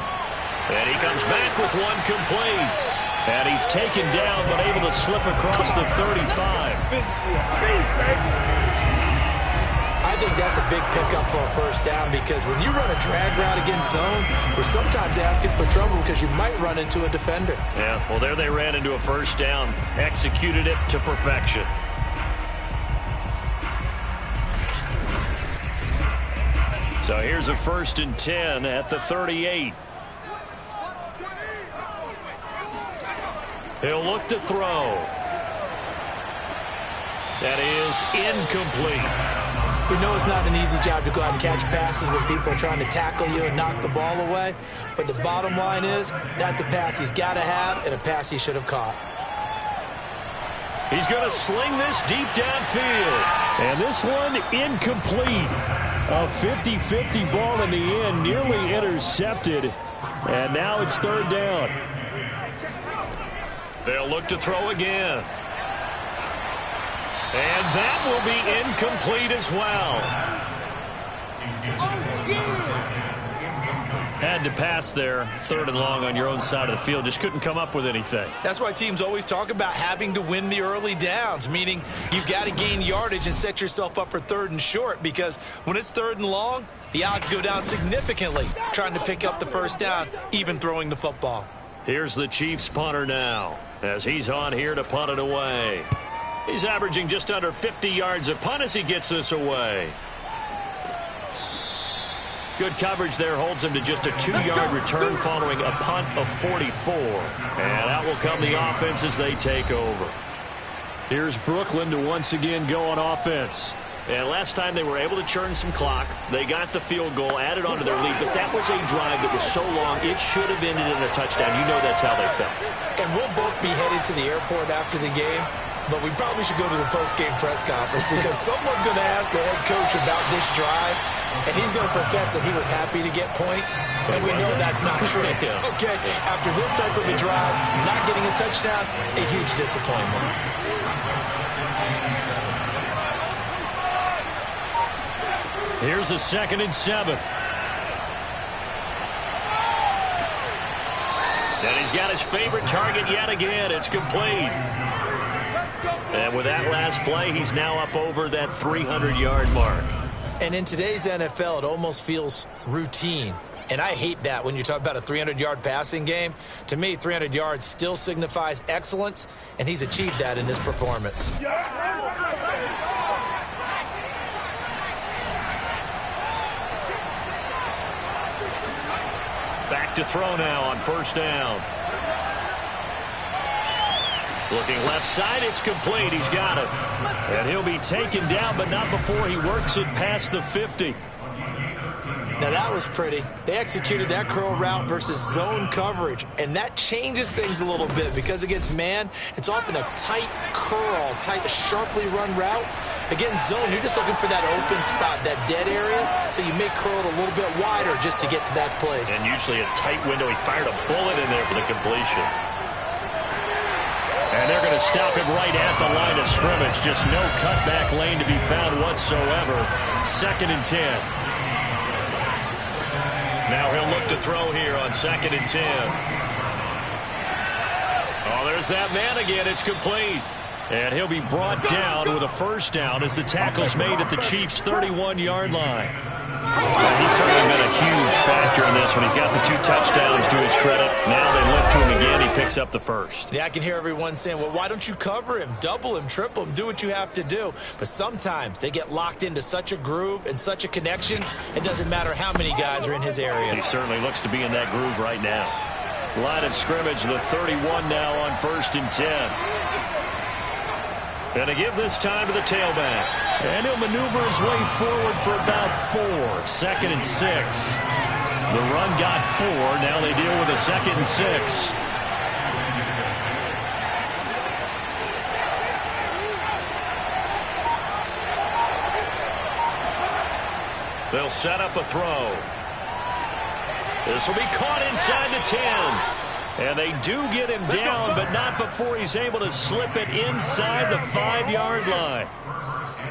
And he comes back with one complete. And he's taken down but able to slip across the 35. I think that's a big pickup for a first down because when you run a drag route against zone, we're sometimes asking for trouble because you might run into a defender. Yeah, well, there they ran into a first down. Executed it to perfection. So here's a 1st and 10 at the 38. He'll look to throw. That is incomplete. We know it's not an easy job to go out and catch passes when people are trying to tackle you and knock the ball away. But the bottom line is that's a pass he's got to have and a pass he should have caught. He's going to sling this deep downfield. And this one incomplete. A 50-50 ball in the end, nearly intercepted. And now it's 3rd down. They'll look to throw again. And that will be incomplete as well. Had to pass there, 3rd and long on your own side of the field. Just couldn't come up with anything. That's why teams always talk about having to win the early downs, meaning you've got to gain yardage and set yourself up for 3rd and short because when it's 3rd and long, the odds go down significantly trying to pick up the first down, even throwing the football. Here's the Chiefs punter now as he's on here to punt it away. He's averaging just under 50 yards a punt as he gets this away. Good coverage there holds him to just a 2-yard return following a punt of 44. And out will come the offense as they take over. Here's Brooklyn to once again go on offense. And last time they were able to churn some clock. They got the field goal, added on to their lead. But that was a drive that was so long, it should have ended in a touchdown. You know that's how they felt. And we'll both be headed to the airport after the game. But we probably should go to the post-game press conference because someone's going to ask the head coach about this drive, and he's going to profess that he was happy to get points, and we know that's not true. Okay, after this type of a drive, not getting a touchdown, a huge disappointment. Here's a 2nd and 7. And he's got his favorite target yet again. It's complete. And with that last play, he's now up over that 300-yard mark. And in today's NFL, it almost feels routine. And I hate that when you talk about a 300-yard passing game. To me, 300 yards still signifies excellence, and he's achieved that in this performance. Back to throw now on first down. Looking left side, it's complete. He's got it. And he'll be taken down, but not before he works it past the 50. Now that was pretty. They executed that curl route versus zone coverage, and that changes things a little bit because against man, it's often a tight curl, tight, sharply run route. Against zone, you're just looking for that open spot, that dead area, so you may curl it a little bit wider just to get to that place. And usually a tight window. He fired a bullet in there for the completion. And they're going to stop him right at the line of scrimmage. Just no cutback lane to be found whatsoever. 2nd and 10. Now he'll look to throw here on 2nd and 10. Oh, there's that man again. It's complete. And he'll be brought down with a first down as the tackle's made at the Chiefs' 31-yard line. And he's certainly been a huge factor in this one. He's got the 2 touchdowns to his credit. Now they look to him again. He picks up the first. Yeah, I can hear everyone saying, well, why don't you cover him, double him, triple him, do what you have to do. But sometimes they get locked into such a groove and such a connection, it doesn't matter how many guys are in his area. He certainly looks to be in that groove right now. Line of scrimmage, the 31 now on 1st and 10. And to give this time to the tailback. And he'll maneuver his way forward for about 4. 2nd and 6. The run got 4. Now they deal with a 2nd and 6. They'll set up a throw. This will be caught inside the 10. And they do get him down, but not before he's able to slip it inside the 5-yard line.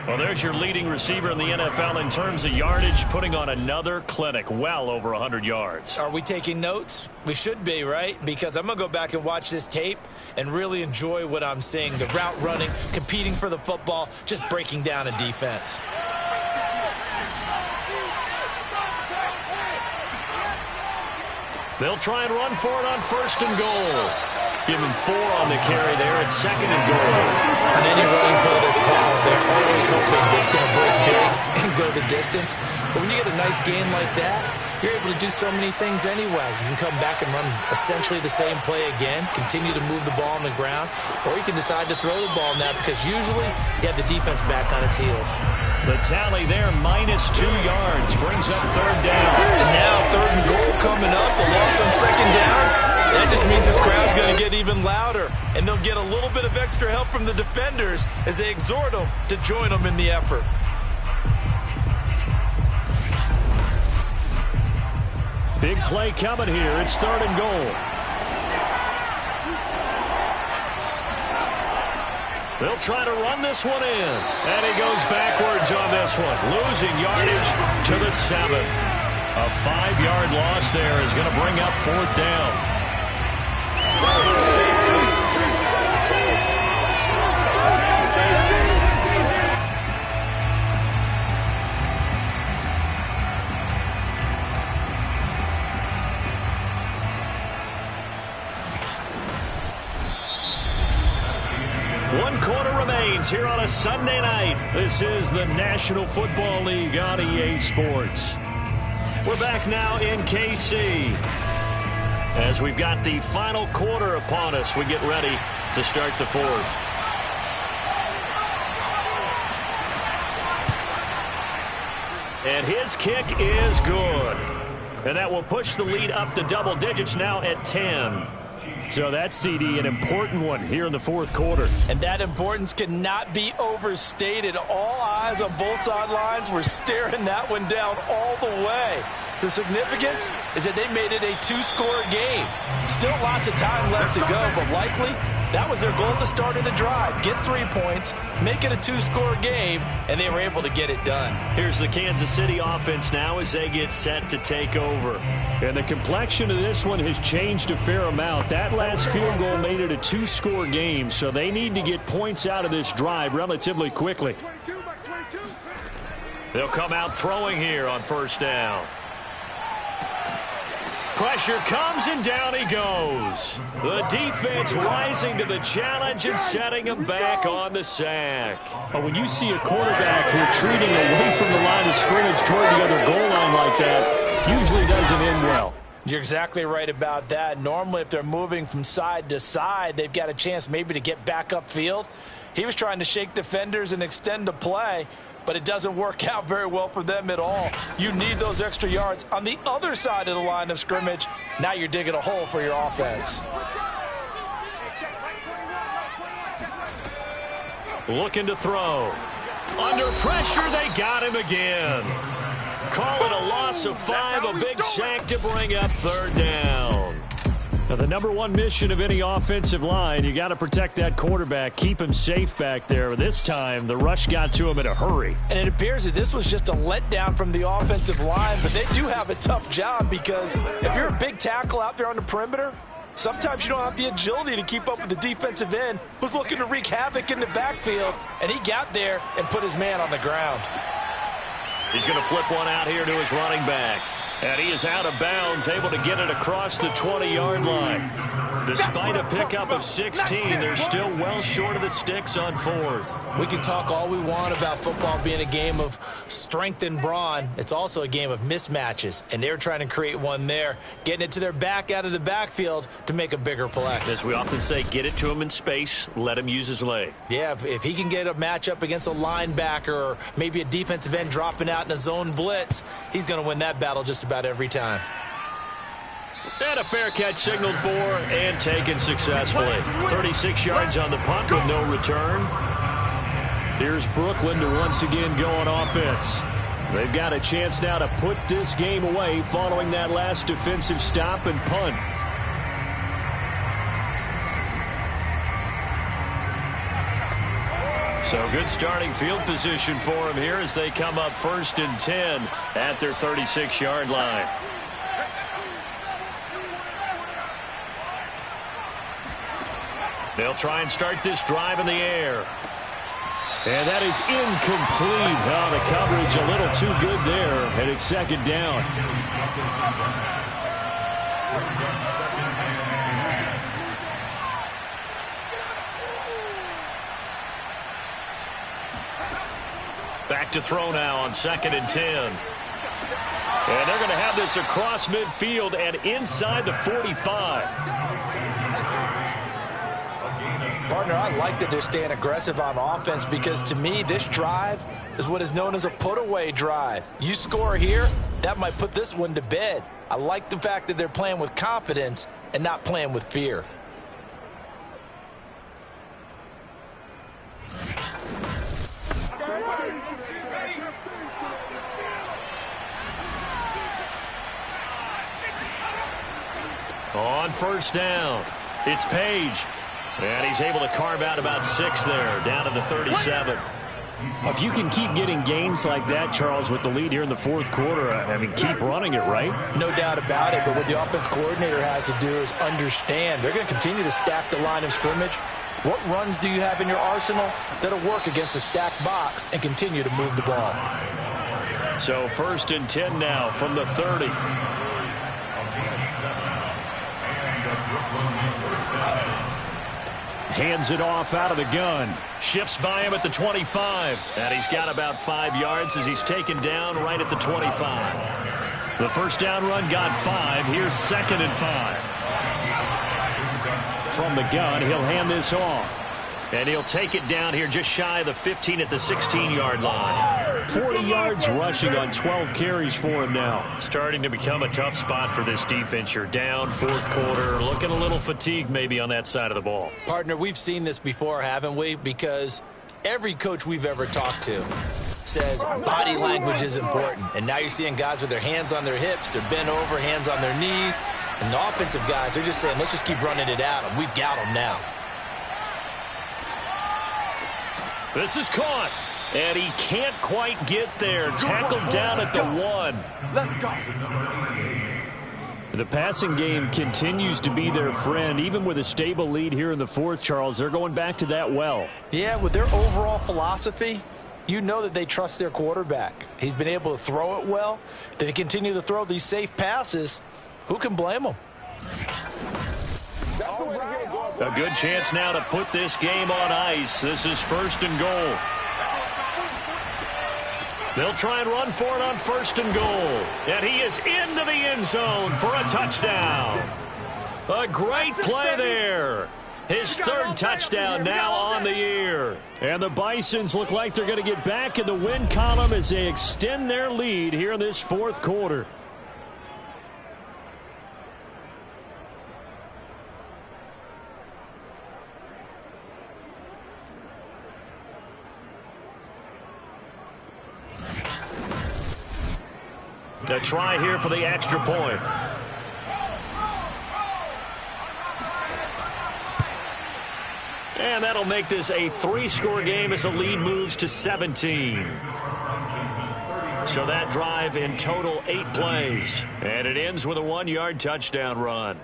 Well, there's your leading receiver in the NFL in terms of yardage, putting on another clinic, well over 100 yards. Are we taking notes? We should be, right? Because I'm going to go back and watch this tape and really enjoy what I'm seeing. The route running, competing for the football, just breaking down a defense. They'll try and run for it on 1st and goal. Give him 4 on the carry there at 2nd and goal. On any running play this call, they're always hoping it's going to break big and go the distance. But when you get a nice gain like that, you're able to do so many things anyway. You can come back and run essentially the same play again, continue to move the ball on the ground, or you can decide to throw the ball now because usually you have the defense back on its heels. The tally there, -2 yards, brings up 3rd down. And now 3rd and goal coming up, the loss on 2nd down. That just means this crowd's going to get even louder, and they'll get a little bit of extra help from the defenders as they exhort them to join them in the effort. Big play coming here. It's 3rd and goal. They'll try to run this one in. And he goes backwards on this one. Losing yardage to the 7. A 5-yard loss there is going to bring up 4th down. One quarter remains here on a Sunday night. This is the National Football League on EA Sports. We're back now in KC. As we've got the final quarter upon us, we get ready to start the 4th. And his kick is good. And that will push the lead up to double digits now at 10. So that's, CD, an important one here in the 4th quarter. And that importance cannot be overstated. All eyes on both sidelines were staring that one down all the way. The significance is that they made it a 2-score game. Still lots of time left to go, but likely that was their goal at the start of the drive. Get 3 points, make it a 2-score game, and they were able to get it done. Here's the Kansas City offense now as they get set to take over. And the complexion of this one has changed a fair amount. That last field goal made it a 2-score game, so they need to get points out of this drive relatively quickly. They'll come out throwing here on 1st down. Pressure comes, and down he goes. The defense rising to the challenge and setting him back on the sack. But when you see a quarterback retreating away from the line of scrimmage toward the other goal line like that, usually doesn't end well. You're exactly right about that. Normally, if they're moving from side to side, they've got a chance maybe to get back upfield. He was trying to shake defenders and extend the play, but it doesn't work out very well for them at all. You need those extra yards on the other side of the line of scrimmage. Now you're digging a hole for your offense. Looking to throw. Under pressure, they got him again. Call it a loss of 5, a big sack to bring up 3rd down. Now, the number one mission of any offensive line, you got to protect that quarterback, keep him safe back there. This time, the rush got to him in a hurry. And it appears that this was just a letdown from the offensive line, but they do have a tough job because if you're a big tackle out there on the perimeter, sometimes you don't have the agility to keep up with the defensive end who's looking to wreak havoc in the backfield, and he got there and put his man on the ground. He's going to flip one out here to his running back. And he is out of bounds, able to get it across the 20-yard line. Despite a pickup of 16, they're still well short of the sticks on 4th. We can talk all we want about football being a game of strength and brawn. It's also a game of mismatches, and they're trying to create one there, getting it to their back out of the backfield to make a bigger play. As we often say, get it to him in space, let him use his leg. Yeah, if he can get a matchup against a linebacker or maybe a defensive end dropping out in a zone blitz, he's going to win that battle just about every time. And a fair catch signaled for and taken successfully. 36 yards on the punt with no return. Here's Brooklyn to once again go on offense. They've got a chance now to put this game away following that last defensive stop and punt. So good starting field position for him here as they come up 1st and 10 at their 36-yard line. They'll try and start this drive in the air. And that is incomplete. Oh, the coverage a little too good there, and it's 2nd down. Back to throw now on 2nd and 10. And they're going to have this across midfield and inside the 45. Partner, I like that they're staying aggressive on offense because, to me, this drive is what is known as a put-away drive. You score here, that might put this one to bed. I like the fact that they're playing with confidence and not playing with fear. On 1st down, it's Page. And he's able to carve out about 6 there, down to the 37. If you can keep getting gains like that, Charles, with the lead here in the 4th quarter, I mean, keep running it, right? No doubt about it, but what the offense coordinator has to do is understand. They're going to continue to stack the line of scrimmage. What runs do you have in your arsenal that'll work against a stacked box and continue to move the ball? So 1st and 10 now from the 30. Hands it off out of the gun. Shifts by him at the 25. And he's got about 5 yards as he's taken down right at the 25. The first down run got 5. Here's 2nd and 5. From the gun, he'll hand this off. And he'll take it down here just shy of the 15 at the 16-yard line. 40 yards rushing on 12 carries for him now. Starting to become a tough spot for this defense. You're down 4th quarter, looking a little fatigued maybe on that side of the ball. Partner, we've seen this before, haven't we? Because every coach we've ever talked to says body language is important. And now you're seeing guys with their hands on their hips, they're bent over, hands on their knees. And the offensive guys, they're just saying, let's just keep running it at them. We've got them now. This is caught, and he can't quite get there. Tackled down at the 1. Let's go. The passing game continues to be their friend. Even with a stable lead here in the 4th, Charles, they're going back to that well. Yeah, with their overall philosophy, you know that they trust their quarterback. He's been able to throw it well. They continue to throw these safe passes. Who can blame them? A good chance now to put this game on ice. This is 1st and goal. They'll try and run for it on 1st and goal. And he is into the end zone for a touchdown. A great play there. His 3rd touchdown now on the year. And the Bisons look like they're going to get back in the win column as they extend their lead here in this 4th quarter. A try here for the extra point. And that'll make this a 3-score game as the lead moves to 17. So that drive in total 8 plays. And it ends with a 1-yard touchdown run.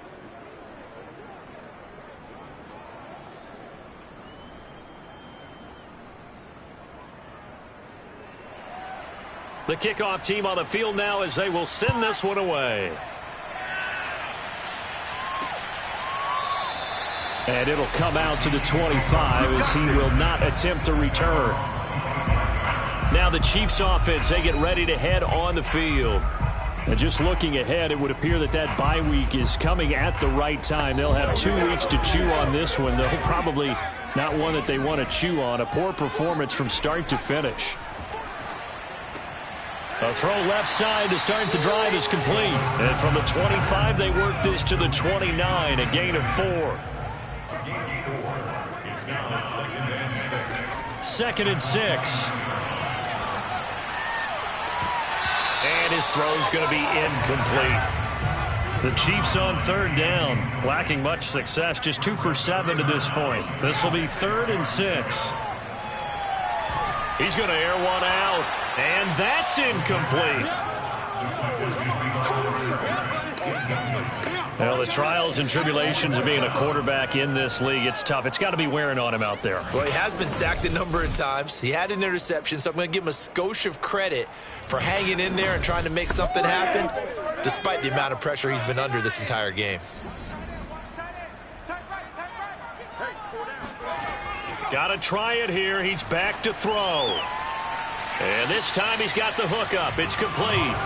The kickoff team on the field now as they will send this one away. And it'll come out to the 25 as he will not attempt to return. Now the Chiefs offense, they get ready to head on the field. And just looking ahead, it would appear that that bye week is coming at the right time. They'll have 2 weeks to chew on this one, though probably not one that they want to chew on. A poor performance from start to finish. A throw left side to start the drive is complete. And from the 25, they work this to the 29, a gain of 4. Second and 6. And his throw's going to be incomplete. The Chiefs on 3rd down, lacking much success, just 2 for 7 to this point. This will be 3rd and 6. He's going to air one out, and that's incomplete. Well, the trials and tribulations of being a quarterback in this league, it's tough. It's got to be wearing on him out there. Well, he has been sacked a number of times. He had an interception, so I'm going to give him a skosh of credit for hanging in there and trying to make something happen, despite the amount of pressure he's been under this entire game. Got to try it here. He's back to throw. And this time he's got the hook up. It's complete.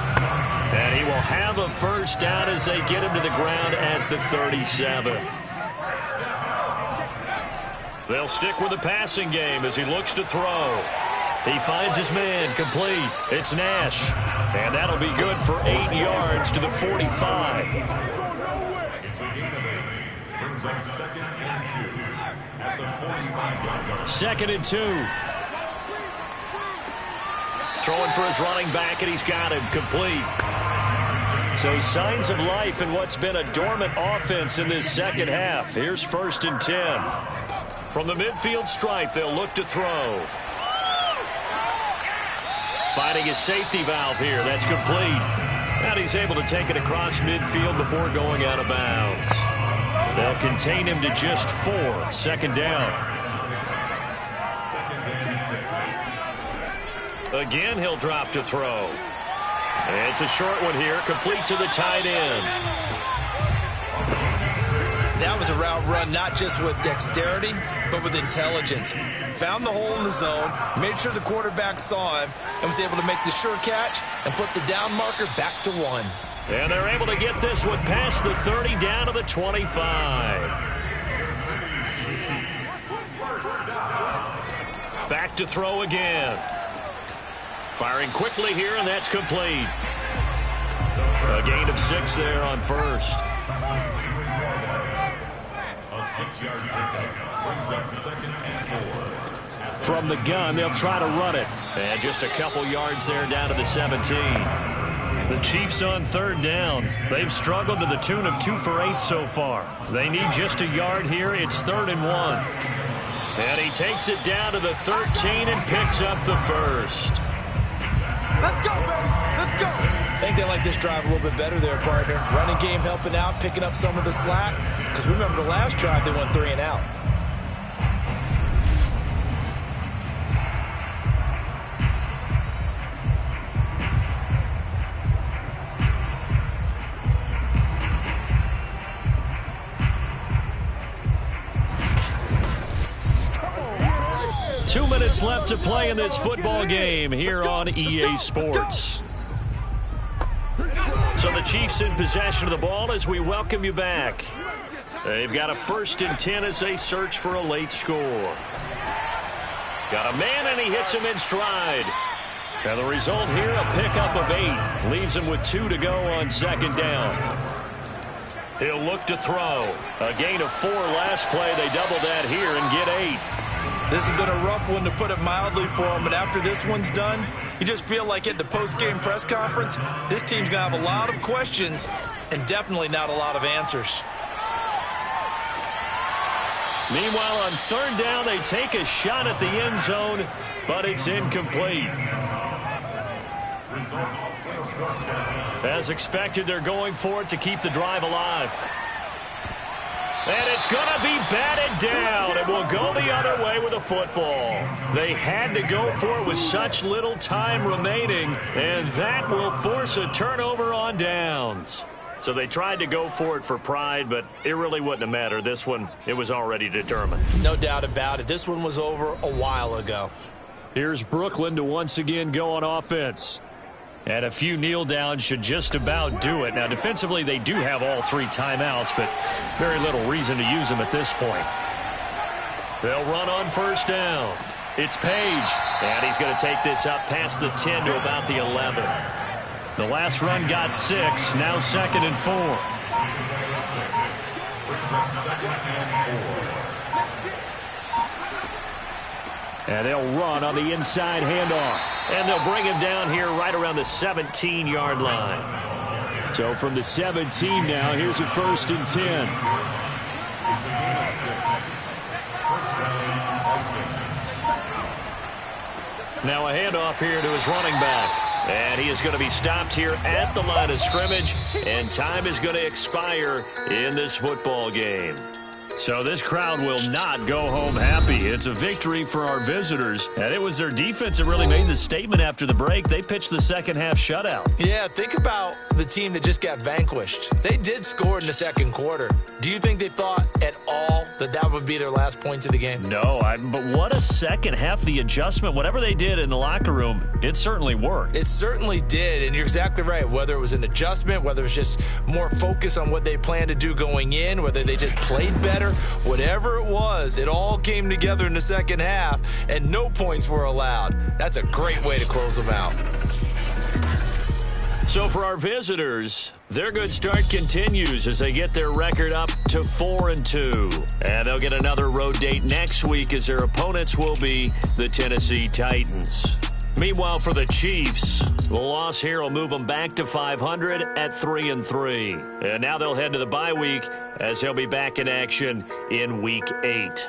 And he will have a first down as they get him to the ground at the 37. They'll stick with the passing game as he looks to throw. He finds his man, complete. It's Nash. And that'll be good for 8 yards to the 45. Second and 2. Throwing for his running back, and he's got him complete. So signs of life in what's been a dormant offense in this second half. Here's 1st and 10. From the midfield stripe, they'll look to throw. Finding his safety valve here. That's complete. And he's able to take it across midfield before going out of bounds. They'll contain him to just 4. 2nd down. Again, he'll drop to throw. It's a short one here, complete to the tight end. That was a route run not just with dexterity, but with intelligence. Found the hole in the zone, made sure the quarterback saw him, and was able to make the sure catch and flip the down marker back to 1. And they're able to get this one past the 30 down to the 25. Back to throw again. Firing quickly here, and that's complete. A gain of 6 there on first. A 6-yard pickup brings up 2nd and 4. From the gun, they'll try to run it. And just a couple yards there down to the 17. The Chiefs on 3rd down. They've struggled to the tune of 2 for 8 so far. They need just a yard here. It's 3rd and 1. And he takes it down to the 13 and picks up the first. Let's go, baby. Let's go. I think they like this drive a little bit better there, partner. Running game helping out, picking up some of the slack. Because remember the last drive, they went 3 and out. 2 minutes left to play in this football game here on EA Sports. So the Chiefs in possession of the ball as we welcome you back. They've got a 1st and 10 as they search for a late score. Got a man, and he hits him in stride. And the result here, a pickup of 8. Leaves him with 2 to go on 2nd down. He'll look to throw. A gain of 4 last play. They double that here and get 8. This has been a rough one, to put it mildly, for him. And after this one's done, you just feel like at the post-game press conference, this team's going to have a lot of questions and definitely not a lot of answers. Meanwhile, on 3rd down, they take a shot at the end zone, but it's incomplete. As expected, they're going for it to keep the drive alive. And it's going to be batted down. It will go the other way with a football. They had to go for it with such little time remaining, and that will force a turnover on downs. So they tried to go for it for pride, but it really wouldn't have mattered. This one, it was already determined. No doubt about it. This one was over a while ago. Here's Brooklyn to once again go on offense. And a few kneel downs should just about do it. Now, defensively, they do have all 3 timeouts, but very little reason to use them at this point. They'll run on 1st down. It's Page, and he's going to take this up past the 10 to about the 11. The last run got 6, now 2nd and 4. And they'll run on the inside handoff. And they'll bring him down here right around the 17-yard line. So from the 17 now, here's a 1st and 10. Now a handoff here to his running back. And he is going to be stopped here at the line of scrimmage. And time is going to expire in this football game. So this crowd will not go home happy. It's a victory for our visitors. And it was their defense that really made the statement after the break. They pitched the second half shutout. Yeah, think about the team that just got vanquished. They did score in the 2nd quarter. Do you think they thought at all that that would be their last points of the game? No, but what a second half. The adjustment, whatever they did in the locker room, it certainly worked. It certainly did, and you're exactly right. Whether it was an adjustment, whether it was just more focus on what they planned to do going in, whether they just played better, whatever it was, it all came together in the 2nd half, and no points were allowed. That's a great way to close them out. So for our visitors, their good start continues as they get their record up to 4-2. And they'll get another road date next week as their opponents will be the Tennessee Titans. Meanwhile, for the Chiefs, the loss here will move them back to 500 at 3-3. And now they'll head to the bye week as they'll be back in action in Week 8.